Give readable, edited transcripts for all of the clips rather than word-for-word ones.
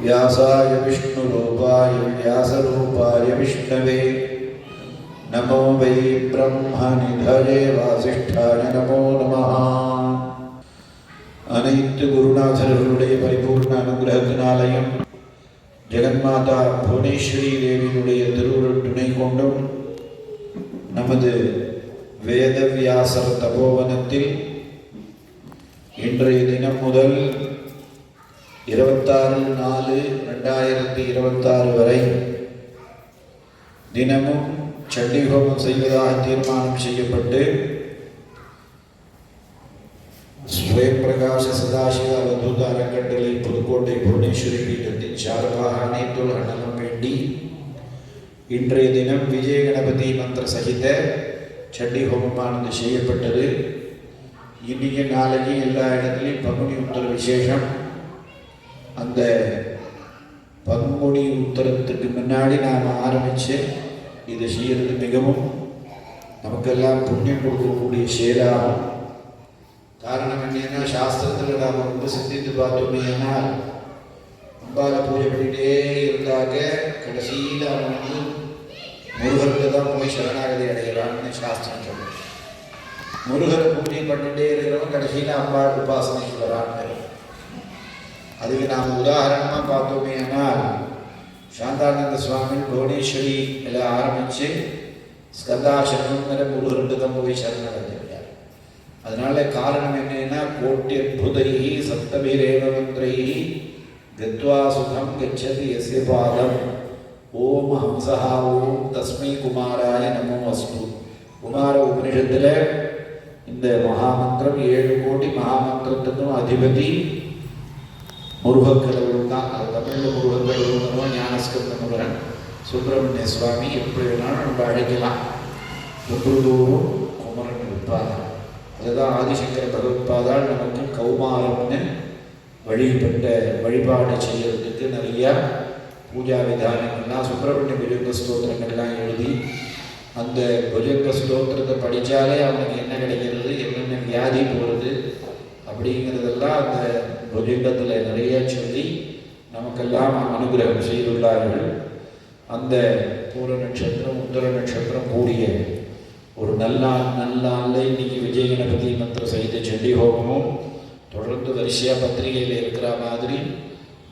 व्यासाय विष्णुरूपाय व्यासरूपाय विष्णवे नमो वै ब्रह्मनिधये वासिष्ठाय नमो नमः. அனைத்து குருநாதர்களுடைய பரிபூர்ண அனுகிரகத்தினாலையும் ஜெகன்மாதா புவனேஸ்வரி தேவியினுடைய திருவுருள் துணை கொண்டும் நமது வேதவியாசர் தபோவனத்தில் இன்றைய தினம் முதல் 26/4/2026 வரை தினமும் சண்டிஹோமம் செய்வதாக தீர்மானம் செய்யப்பட்டு ஸ்வயம் பிரகாஷ சதாசிவ அவதூத அறக்கட்டளை புதுக்கோட்டை புவனேஸ்வரி பீடத்தின் சார்பாக அனைத்துலக நலம் வேண்டி இன்றைய தினம் விஜய கணபதி மந்திர சகித சண்டிஹோமமானது செய்யப்பட்டது. இன்னைக்கு நாளைக்கு எல்லா இடத்துலையும் பங்குனி உத்தர விசேஷம். அந்த பங்குனி உத்தரத்துக்கு முன்னாடி நாம் ஆரம்பித்து இதை செய்கிறது மிகவும் நமக்கெல்லாம் புண்ணியம் கொடுக்கக்கூடிய செயலாகும். காரணம் என்னன்னா, சாஸ்திரத்தில் நாம் ரொம்ப சிந்தித்து பார்த்தோமேனா அம்பால பூஜை பண்ணிகிட்டே இருந்தாக்க கடைசியில் அவன் வந்து முருகருக்கு தான் போய் சரணாகதி அடைகிறான்னு சாஸ்திரம் சொல்லுது. முருகரை பூஜை பண்ணிகிட்டே இருக்கிறவன் கடைசியில் அம்பாள் உபாசனை சொல்கிறான்னு. அதுக்கு நாம் உதாரணமாக பார்த்தோமேனால் சாந்தானந்த சுவாமி புவனேஸ்வரி எல்லாம் ஆரம்பித்து ஸ்கந்தாசனங்கிற முருகருக்கு தான் போய் சரணடைஞ்சிருக்கார். அதனால காரணம் என்னன்னா, கோட்யற்புதைஹி சப்தபிரேவமந்திரைஹி கத்வா சுகம் கச்சதி யஸ்ய பாதம் ஓம் ஹம்சஹா ஓம் தஸ்மை குமாராய நமோ அஸ்து. குமார உபனிஷத்தில் இந்த மகாமந்திரம் 7 கோடி மகாமந்திரத்துக்கும் அதிபதி முருகக்கடவுள் தான். அது தமிழில் முருகக்கடவுள், ஞானஸ்கந்த முருகன், சுப்பிரமணிய சுவாமி, எப்படி வேணாலும் நம்ம அழைக்கலாம். ஒவ்வொருதோறும் குமரன் இருப்பார். அதுதான் ஆதிசங்கர பகவத்பாதால் நமக்கு கௌமாரம்னு வழிபாடு செய்யறதுக்கு நிறையா பூஜா விதானங்கள்லாம் சுப்பிரமணிய புஜங்க ஸ்தோத்திரங்கள்லாம் எழுதி, அந்த புஜங்க ஸ்தோத்திரத்தை படித்தாலே அவனுக்கு என்ன கிடைக்கிறது, என்னென்ன வியாதி போகிறது அப்படிங்கிறதெல்லாம் அந்த புஜங்கத்தில் நிறைய சொல்லி நமக்கெல்லாம் அனுகிரகம் செய்துள்ளார்கள். அந்த பூர நட்சத்திரம் உத்தர நட்சத்திரம் கூடிய ஒரு நல்லாளில் இன்னைக்கு விஜய கணபதி மந்திர சகித சண்டிஹோமமும் தொடர்ந்து வரிசையாக பத்திரிகையில் இருக்கிற மாதிரி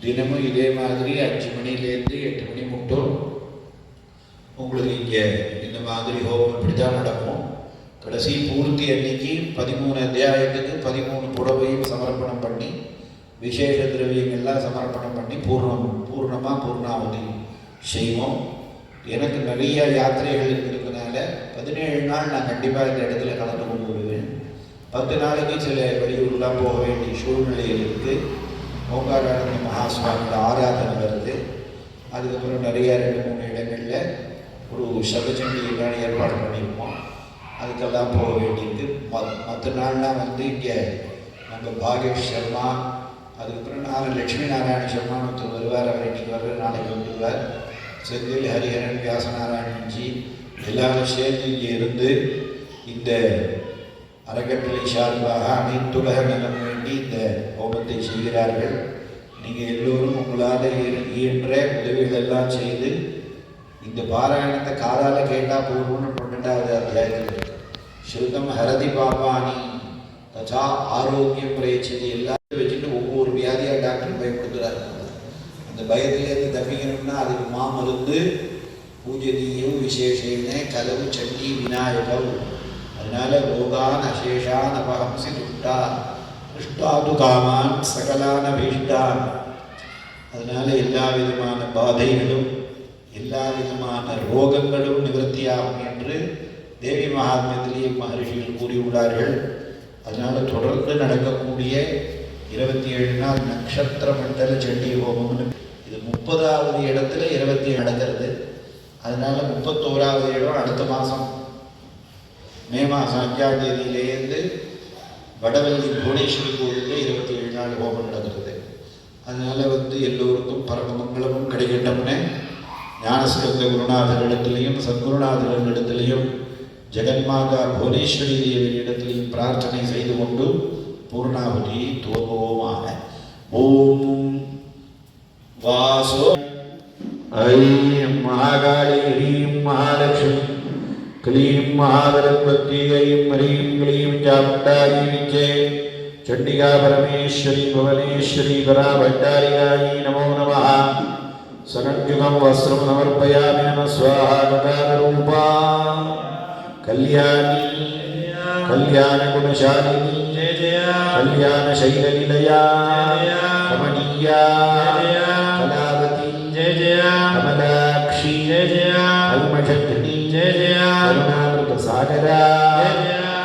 தினமும் இதே மாதிரி 5 மணிலேருந்து 8 மணி மட்டும் உங்களுக்கு இங்கே இந்த மாதிரி ஹோமம் இப்படி தான் நடக்கும். கடைசி பூர்த்தி அன்னைக்கு 13 அத்தியாயத்துக்கு 13 புடவையும் சமர்ப்பணம் பண்ணி விசேஷ திரவியங்கள்லாம் சமர்ப்பணம் பண்ணி பூர்ணமாக பூர்ணாவதி செய்வோம். எனக்கு நிறைய யாத்திரைகள் இருக்கிறதுனால 17 நாள் நான் கண்டிப்பாக இந்த இடத்துல கலந்து கொண்டு வருவேன். 10 நாளைக்கு சில வெளியூர்லாம் போக வேண்டிய சூழ்நிலையில் இருக்குது. ஓங்காரானந்த மகாஸ்வாமியோட ஆராதனை வருது. அதுக்கப்புறம் நிறைய 2-3 இடங்களில் ஒரு சபச்சண்டியெல்லாம் ஏற்பாடு பண்ணியிருப்போம். அதுக்கெல்லாம் போக வேண்டியிருக்கு. மற்ற நாள்லாம் வந்து இங்கே நம்ம பாகேஷ் சர்மா, அதுக்கப்புறம் நான் லட்சுமி நாராயண சர்மான்னு ஒருத்தர் வருவார். அவர் இன்றைக்கி வர்ற நாளைக்கு வந்துடுவார். செந்தில் ஹரிஹரன், வியாசநாராயணன்ஜி எல்லாரும் சேர்ந்து இங்கே இருந்து இந்த அறக்கட்டளை சார்பாக அனைத்துலக நலம் வேண்டி இந்த ஹோமத்தை செய்கிறார்கள். நீங்கள் எல்லோரும் உங்களால் இயன்ற உதவிகளெல்லாம் செய்து இந்த பாராயணத்தை காதால் கேட்டால் போகணும்னு 12வது அத்தியாயத்தில் இருக்கு. ஸ்ருதம் ஹரதி பாபானி தச்சா ஆரோக்கியம் பிரயச்சது எல்லாத்தையும் வச்சுட்டு ஒவ்வொரு வியாதியாக டாக்டர் பயப்படுத்துகிறார். அந்த பயத்திலேருந்து தப்பிக்கணும்னா அதுக்கு மாமருந்து பூஜனீயம் விசேஷேன கலவு சண்டி விநாயகம். அதனால ரோகான் அசேஷான் அபஹம்சி துஷ்டா துஷ்டாது காமான் சகலான பீஷ்டான். அதனால எல்லா விதமான பாதைகளும் எல்லா விதமான ரோகங்களும் நிவர்த்தியாகும் என்று தேவி மகாத்மியத்திலேயே மகரிஷிகள் கூறியுள்ளார்கள். அதனால தொடர்ந்து நடக்கக்கூடிய 27 நாள் நட்சத்திர மண்டல சண்டி ஹோமம்னு இது 30வது இடத்துல 27 நடக்கிறது. அதனால 31வது இடம் அடுத்த மாதம் மே மாதம் 5ஆம் தேதியிலேருந்து வடவள்ளி புவனேஸ்வரி கோவிலில் 27 நாள் ஹோமம் நடக்கிறது. அதனால வந்து எல்லோருக்கும் பரமமங்கலமும் கிடைக்கட்டும்னு ஞானஸ்கந்த குருநாதரிடத்திலையும் சத்குருநாதரிடத்திலையும் ஜெகன்மாதா புவனேஸ்வரி தேவியிடத்திலையும் பிரார்த்தனை செய்து கொண்டு பூர்ணாவதி துவங்குவோமாக. ஓம் वासो ऐं महाकाली ह्रीं महालक्ष्मी क्लीं महागणपति ऐं ह्रीं क्लीं चामुण्डायै विद्ये चण्डिका परमेश्वरी भुवनेश्वरी पराभट्टारिकायै नमो नमः। सनद्युगं वस्त्रं समर्पयामि नमः स्वाहा। गदारूपा कल्याणी कल्याणगुणशालिनी कल्याणशैलनिलया कमनीया कलावती कमलाक्षी कल्मषघ्नी करुणामृतसागरा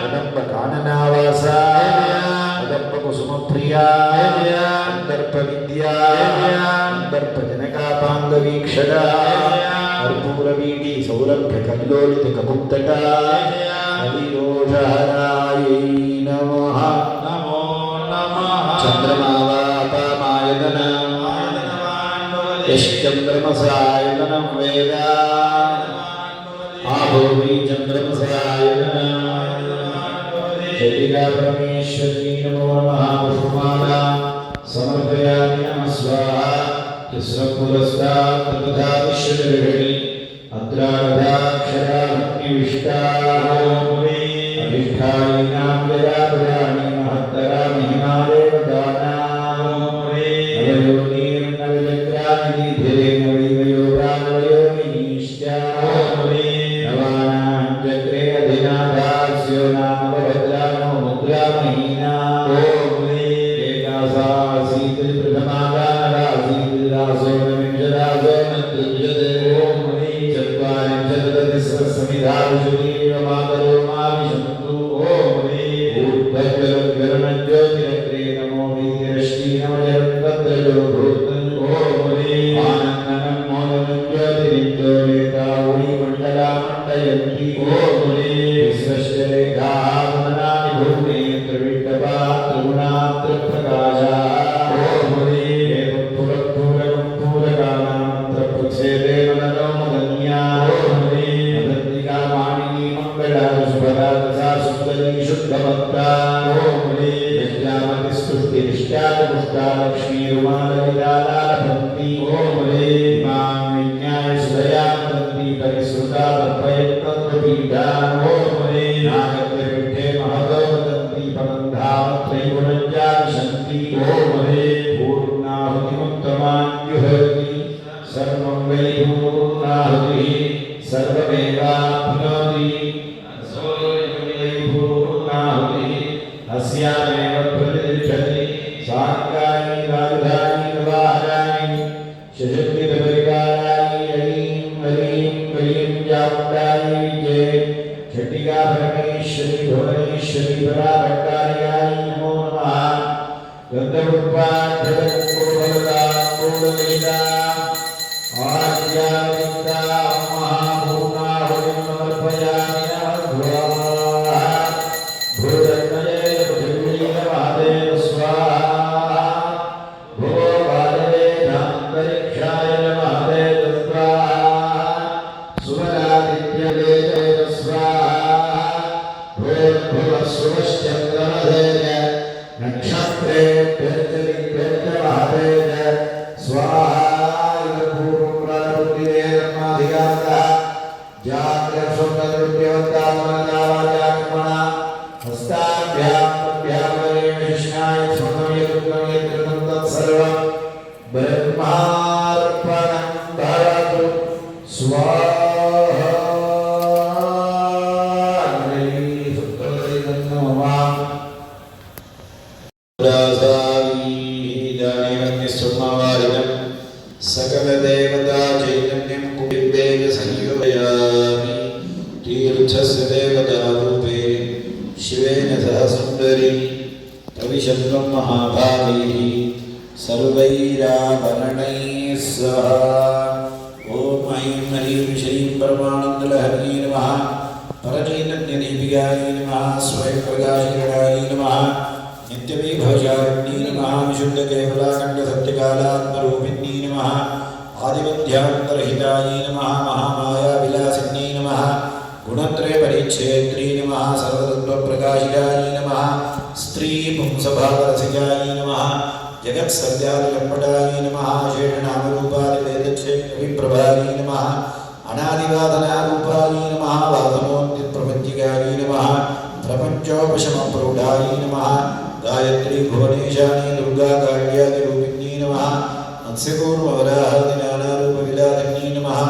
कदम्बकाननावासा कदम्बकुसुमप्रिया कन्दर्पविद्या कन्दर्पजनकापाङ्गवीक्षणा कर्पूरवीटी सौरभ्यकल्लोलितककुप्तटा हरिरोषहरायै नमः। नमो नमः। चन्द्रमावापामायतन यश्चन्द्रमसायतनं वेद आभूमि चन्द्रमसायतन चण्डिका परमेश्वरी नमो नमः। पुष्पमाला समर्पयामि नमः स्वाहा। तिस्रपुरस्तात् तथा विश्वनिर्गणि अद्राक्षराग्निविष्टा अभिष्ठायिनां यदा पुराणि महत्तरा महिमादेवदाना नवयोनिर्नवचक्राणि धीरे नवयोगानवयोनिश्चा नवानां चक्रे अधिनाथास्यो नाम भद्रा नो मुद्रामहीना एकासासीत् प्रथमागारासीत् दासो नविंशदासो नत्युज्यते चत्वारिंशदधिसहस्रमिधाविशुद्धीवमातरो माविशन्तु ऊर्ध्वज्वलज्वलनज्योतिरग्रे नमो वीर्यश्री नवजरन्वद्रजो भूत् आनन्दनं मोदनं ज्योतिरिञ्जोलेतावुनि मण्डलामण्डयन्ति विश्वस्य रेखाः वदनानि भूमेन्द्रविट्टपात् त्रिगुणात्रप्रकाशाः लक्ष्मी रुमालविलालाभन्ति मां विज्ञाय सुदयामन्ति परिश्रुता तत्पयत्तत्वपीठा नागत्रविष्ठे महतो वदन्ति पवन्धामत्रैगुणञ्जाविशन्ति पूर्णाहुतिमुत्तमान्युहति सर्वं वै पूर्णाहुतिः सर्वमेवाप्नोति पूर्णाहुतिः अस्यामेव प्रतिष्ठति साङ्गानि राजधानि नवाहराणि शशक्तिपरिवाराणि ऐं ह्रीं क्लीं चामुण्डायै विद्ये चण्डिका परमेश्वरी भुवनेश्वरी पराभट्टारिकायै नमो नमः। गन्धपुष्पाढ्यकुङ्कुमफलदाम्बूलवेदा आद्याविद्या महापूर्णाहुतिं समर्पयामि नमः सकल देवता चैतन्यं कुम्भेन संयोजयामि तीर्थस्य देवता रूपे शिवेन सह सुन्दरी प्रविशन्तं महाभागैः सर्वैराभरणैः सह ॐ ऐं ह्रीं श्रीं परमानन्दलहरी नमः परचैतन्यदीपिकायै नमः स्वयंप्रकाशकिरणायै नमः नित्यवैभवचारिण्यै नमः विशुद्धकेवलाखण्डसत्यकालात्मरूपिण्यै नमः आदिमध्यान्तरहितायै नमः महामायाविलासिन्यै नमः गुणत्रयपरिच्छेद्यै नमः सर्वतत्त्वप्रकाशिकायै नमः स्त्रीपुंसभावरसिकायै नमः जगत्सर्गादिलम्पटाय नमः शेषनामरूपादिवेदक्षेत्रविप्रभाय नमः अनादिवादनारूपाय नमः वादनोन्दितप्रपञ्चिकाय नमः प्रपञ्चोपशमप्रौढाय नमः गायत्री भुवनेशानी दुर्गा काल्यादिरूपिण्यै नमः मत्स्यकूर्मवराहदिनानारूपविलादिन्यै नमः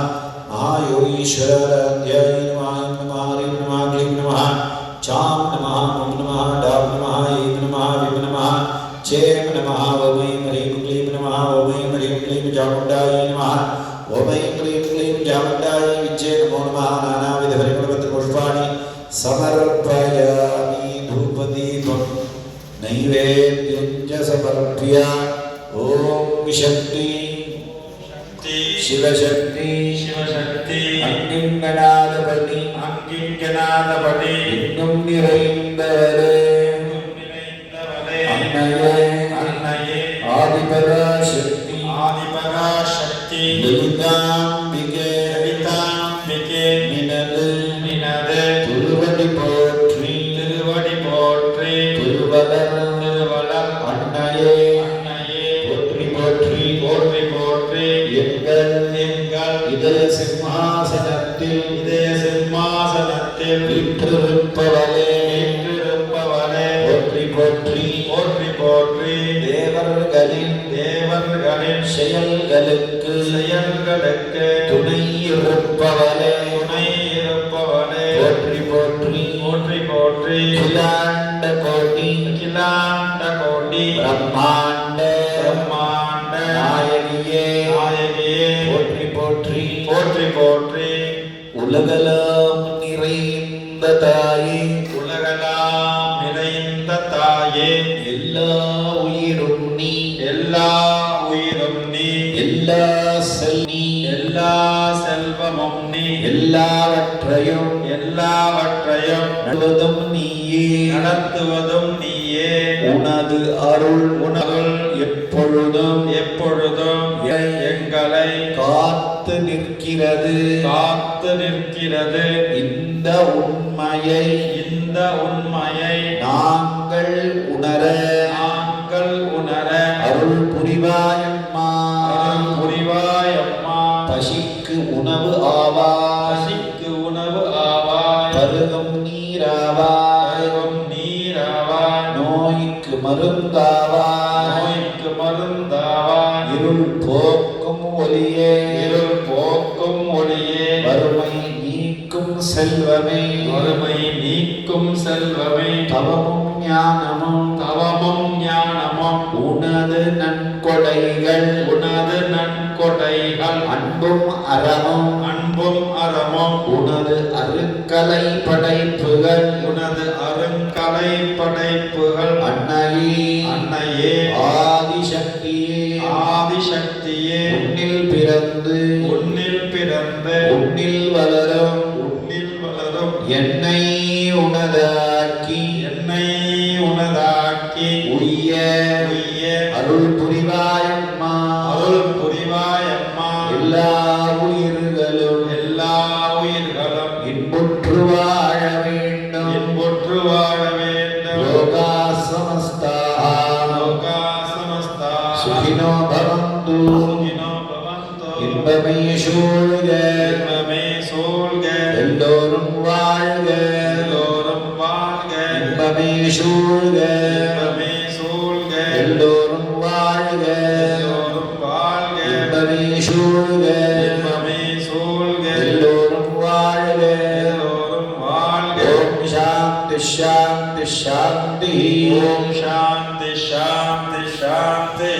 महायोगीश्वराराध्याय नमः नमः हरिं नमः क्लीं नमः चां नमः मम नमः डां नमः ऐं नमः विं नमः चें नमः ओमै ह्रीं क्लीं नमः ओमै ह्रीं क्लीं चामुण्डाय नमः ओमै ह्रीं क्लीं चामुण्डाय विच्चे नमो नमः नानाविधपरिमलपत्रपुष्पाणि समर्पयामि धूपदीपं नैवेद्यं च समर्प्य ॐ शक्ति शिवशक्ति शिवशक्ति अङ्गिङ्गनादपति अङ्गिङ्गनादपति विघ्नं நிறைந்தவரே अन्नये अन्नये आदिपराशक्ति आदिपराशक्ति ललिताम्बिके ललिताम्बिके निनदे निनदे திருவடி போற்றி திருவடி போற்றி திருவளர் திருவளர் अन्नये अन्नये போற்றி போற்றி போற்றி போற்றி எங்கள் இதய சிம்மாசனத்தில் வீற்றிருப்பவளே போற்றி போற்றி போற்றி போற்றி தேவர்களின் செயல்களுக்கு துணை இருப்பவளே போற்றி போற்றி போற்றி போற்றி கிலாண்ட கோடி பிரம்மாண்ட நாயகியே போற்றி போற்றி போற்றி போற்றி உலகலாம் நிறைந்த தாயே எல்லா உயிரும் நீ எல்லா செல்வமும் நீ எல்லாவற்றையும் நடத்துவதும் நீயே உனது அருள் எப்பொழுதும் எங்களை காத்து நிற்கிறது இந்த உண்மையை நாங்கள் உணர அருள் புரிவாயம்மா பசிக்கு உணவு ஆவாய் பருகும் நீராவாய் நோய்க்கு மருந்தாவாய் இருள் போக்கும் ஒளியே வறுமை நீக்கும் செல்வமே தவமும் ஞானமும் உனது நன்கொடைகள் அன்பும் அறமும் உனது அருங்கலை படைப்புகள் அன்னையே ஆதிசக்தியே உன்னில் பிறந்து உன்னில் வளரும் என்னை உனதாக்கி உய்ய அருள் புரிவாயம்மா எல்லா உயிர்களும் இன்புற்று வாழ வேண்டும் லோகா சமஸ்தா சுகினோ பவந்து இன்பமே சூழ்க எல்லோரும் வாழ்க இன்பமே சூழ்க எல்லோரும் வாழ்க இன்பமே சூழ்க எல்லோரும் வாழ்க ஓம் சாந்தி சாந்தி சாந்தி ஓம் சாந்தி சாந்தி சாந்தி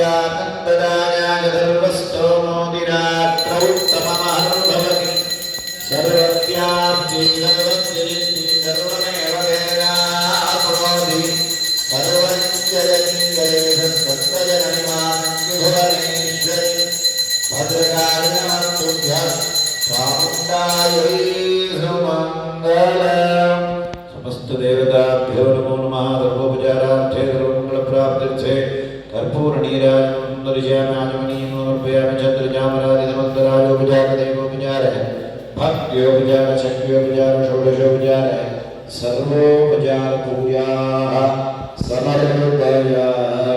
பர்யாப்த்யானந்ததாயாய சர்வஸ்தோமோதிராத் பிரவுத்தமமஹர்பவதி சர்வத்யாப்தி சர்வத்யரித்தி சர்வமேவ வேதாப்னோதி सर्वञ्जयिङ्गयेषत्वजननिमानन्दिभुवनेश्वरि भद्रकालिनमस्तुभ्यं चामुण्डायै सुमङ्गलम् समस्तदेवताभ्यो नमो नमः सर्वोपचारार्थे सर्वमङ्गलप्राप्त्यर्थे कर्पूरनीराजनं दर्शयामि समर्पयामि चन्द्रचामरादिनमन्तरायोपचारदेवोपचारः भक्त्योपचार शक्त्योपचार षोडशोपचारः सर्वोपचारपूजाः समर्पयामि